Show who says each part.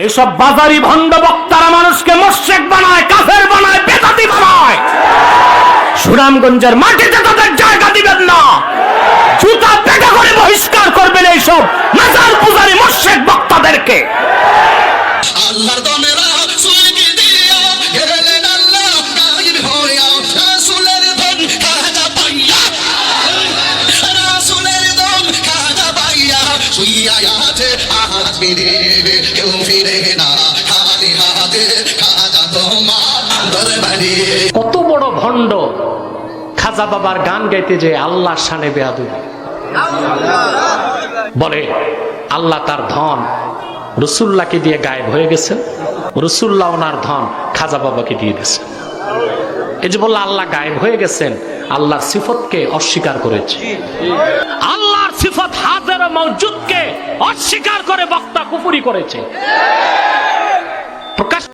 Speaker 1: এইসব বাজারি ভণ্ড বক্তারা মানুষকে মুশরিক বানায়, কাফের বানায়, বেদাতি বানায়। সুনামগঞ্জের মাটিতে তাদের জায়গা দিবেন না, জুতা পেটা করে বহিষ্কার করবেন এইসব মাজার পূজারী মুশরিক বক্তাদেরকে।
Speaker 2: আল্লাহর দমেরা সুলকি দিয়া গেলেন আল্লাহ গায়েব হইয়া, রাসূলের দম খাজা পাইয়া, রাসূলের দম খাজা পাইয়া, শুইয়া আছে আজ বিদে কেউ ফিরে না খালি হাতে, খাজা তোমার দরবারে।
Speaker 1: কত বড় ভণ্ড খাজা বাবার গান গাইতে যে আল্লাহর শানে বেয়াদবি বলে। আল্লাহ তার ধন রাসূলুল্লাহকে দিয়ে গায়েব হয়ে গেছে, রাসূলুল্লাহ ওনার ধন খাজা বাবাকে দিয়ে দিয়েছে। এই যে বলল আল্লাহ গায়েব হয়ে গেছেন, আল্লাহর সিফতকে অস্বীকার করেছে। আল্লাহর সিফত হাজির ও মওজুদকে অস্বীকার করে বক্তা কুফরি করেছে।